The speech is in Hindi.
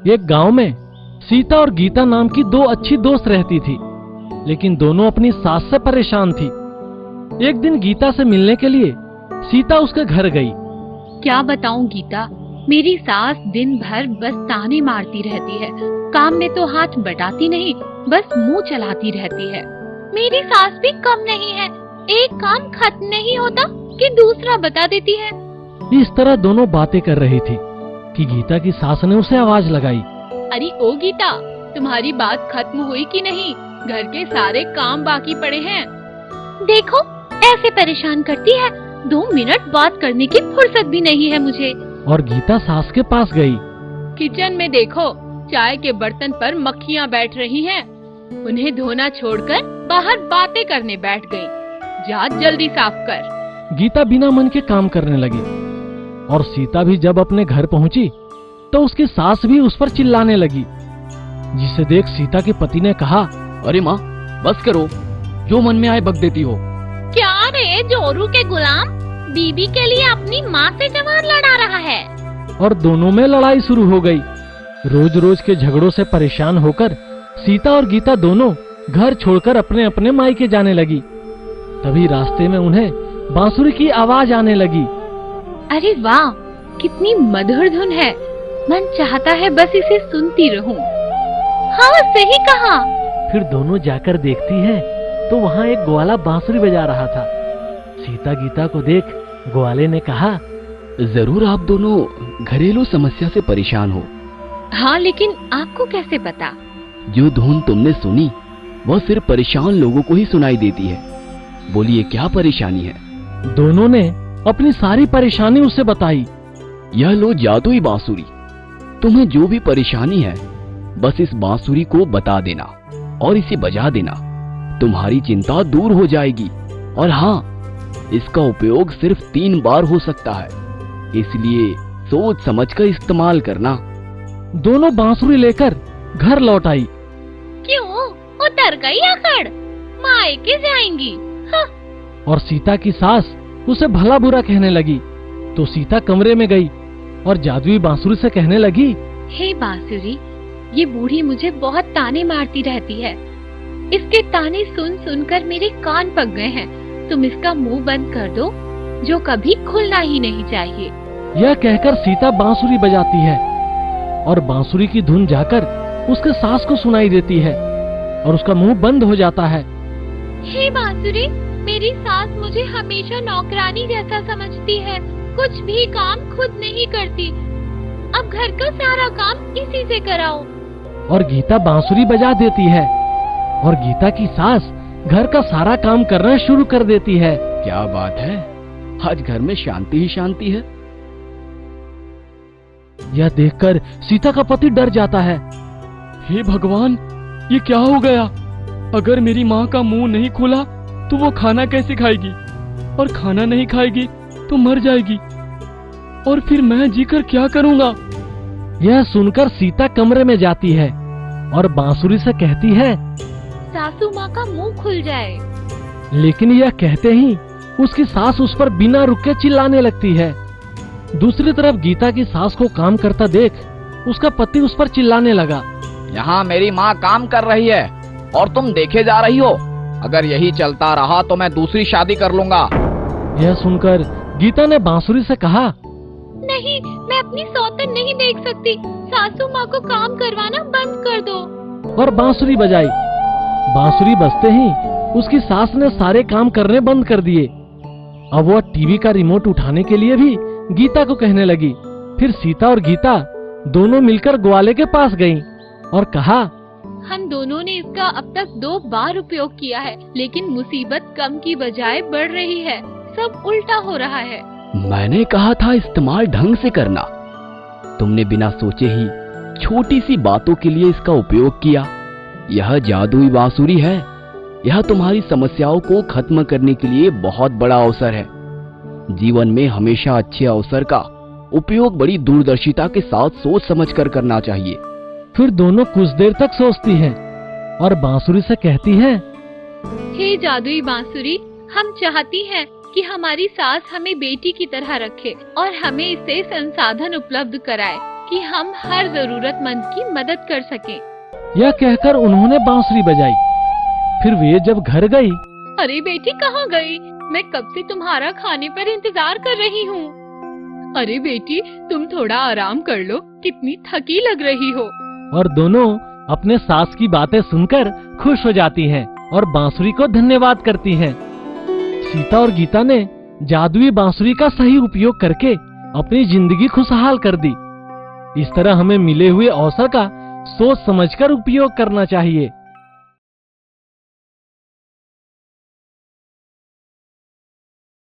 एक गांव में सीता और गीता नाम की दो अच्छी दोस्त रहती थी, लेकिन दोनों अपनी सास से परेशान थी। एक दिन गीता से मिलने के लिए सीता उसके घर गई। क्या बताऊं गीता, मेरी सास दिन भर बस ताने मारती रहती है। काम में तो हाथ बटाती नहीं, बस मुंह चलाती रहती है। मेरी सास भी कम नहीं है, एक काम खत्म नहीं होता कि दूसरा बता देती है। इस तरह दोनों बातें कर रही थी कि गीता की सास ने उसे आवाज लगाई। अरे ओ गीता, तुम्हारी बात खत्म हुई कि नहीं? घर के सारे काम बाकी पड़े हैं। देखो ऐसे परेशान करती है, 2 मिनट बात करने की फुर्सत भी नहीं है मुझे। और गीता सास के पास गई। किचन में देखो, चाय के बर्तन पर मक्खियाँ बैठ रही हैं। उन्हें धोना छोड़कर बाहर बातें करने बैठ गई। जा जल्दी साफ कर। गीता बिना मन के काम करने लगी और सीता भी जब अपने घर पहुंची तो उसकी सास भी उस पर चिल्लाने लगी, जिसे देख सीता के पति ने कहा, अरे माँ बस करो, जो मन में आए बक देती हो। क्या रे जोरू के गुलाम, बीबी के लिए अपनी माँ से जवान लड़ा रहा है। और दोनों में लड़ाई शुरू हो गई। रोज रोज के झगड़ों से परेशान होकर सीता और गीता दोनों घर छोड़कर अपने अपने मायके जाने लगी। तभी रास्ते में उन्हें बांसुरी की आवाज आने लगी। अरे वाह, कितनी मधुर धुन है, मन चाहता है बस इसे सुनती रहूं। हाँ सही कहा। फिर दोनों जाकर देखती हैं तो वहाँ एक ग्वाला बांसुरी बजा रहा था। सीता गीता को देख ग्वाले ने कहा, जरूर आप दोनों घरेलू समस्या से परेशान हो। हाँ लेकिन आपको कैसे पता? जो धुन तुमने सुनी वह सिर्फ परेशान लोगों को ही सुनाई देती है। बोलिए क्या परेशानी है? दोनों ने अपनी सारी परेशानी उसे बताई। यह लो जादुई बांसुरी, तुम्हें जो भी परेशानी है बस इस बांसुरी को बता देना और इसे बजा देना, तुम्हारी चिंता दूर हो जाएगी। और हाँ, इसका उपयोग सिर्फ 3 बार हो सकता है, इसलिए सोच समझकर इस्तेमाल करना। दोनों बांसुरी लेकर घर लौट आई। क्यों उतर गई आखिर, मायके जाएंगी। हाँ। और सीता की सास उसे भला बुरा कहने लगी तो सीता कमरे में गई और जादुई बांसुरी से कहने लगी, हे बांसुरी, ये बूढ़ी मुझे बहुत ताने मारती रहती है। इसके ताने सुन सुनकर मेरे कान पक गए हैं। तुम इसका मुंह बंद कर दो, जो कभी खुलना ही नहीं चाहिए। यह कहकर सीता बांसुरी बजाती है और बांसुरी की धुन जाकर उसके सास को सुनाई देती है और उसका मुंह बंद हो जाता है। हे बांसुरी, मेरी सास मुझे हमेशा नौकरानी जैसा समझती है, कुछ भी काम खुद नहीं करती। अब घर का सारा काम इसी से कराओ। और गीता बांसुरी बजा देती है और गीता की सास घर का सारा काम करना शुरू कर देती है। क्या बात है, आज घर में शांति ही शांति है। यह देखकर सीता का पति डर जाता है। हे भगवान, ये क्या हो गया? अगर मेरी माँ का मुंह नहीं खुला तो वो खाना कैसे खाएगी, और खाना नहीं खाएगी तो मर जाएगी, और फिर मैं जीकर क्या करूँगा? यह सुनकर सीता कमरे में जाती है और बांसुरी से कहती है, सासू माँ का मुंह खुल जाए। लेकिन यह कहते ही उसकी सास उस पर बिना रुके चिल्लाने लगती है। दूसरी तरफ गीता की सास को काम करता देख उसका पति उस पर चिल्लाने लगा, यहाँ मेरी माँ काम कर रही है और तुम देखे जा रही हो। अगर यही चलता रहा तो मैं दूसरी शादी कर लूँगा। यह सुनकर गीता ने बांसुरी से कहा, नहीं, मैं अपनी सौतन नहीं देख सकती। सासू माँ को काम करवाना बंद कर दो। और बांसुरी बजाई। बांसुरी बजते ही उसकी सास ने सारे काम करने बंद कर दिए। अब वह टीवी का रिमोट उठाने के लिए भी गीता को कहने लगी। फिर सीता और गीता दोनों मिलकर ग्वाले के पास गईं और कहा, हम दोनों ने इसका अब तक 2 बार उपयोग किया है, लेकिन मुसीबत कम की बजाय बढ़ रही है। सब उल्टा हो रहा है। मैंने कहा था इस्तेमाल ढंग से करना, तुमने बिना सोचे ही छोटी सी बातों के लिए इसका उपयोग किया। यह जादुई बांसुरी है, यह तुम्हारी समस्याओं को खत्म करने के लिए बहुत बड़ा अवसर है। जीवन में हमेशा अच्छे अवसर का उपयोग बड़ी दूरदर्शिता के साथ सोच समझकर करना चाहिए। फिर दोनों कुछ देर तक सोचती हैं और बांसुरी से कहती हैं, हे जादुई बांसुरी, हम चाहती हैं कि हमारी सास हमें बेटी की तरह रखे और हमें इससे संसाधन उपलब्ध कराए। कि हम हर जरूरतमंद की मदद कर सकें। यह कहकर उन्होंने बांसुरी बजाई। फिर वे जब घर गई, अरे बेटी कहाँ गई? मैं कब से तुम्हारा खाने पर इंतजार कर रही हूँ। अरे बेटी तुम थोड़ा आराम कर लो, कितनी थकी लग रही हो। और दोनों अपने सास की बातें सुनकर खुश हो जाती हैं और बांसुरी को धन्यवाद करती हैं। सीता और गीता ने जादुई बांसुरी का सही उपयोग करके अपनी जिंदगी खुशहाल कर दी। इस तरह हमें मिले हुए अवसर का सोच समझकर उपयोग करना चाहिए।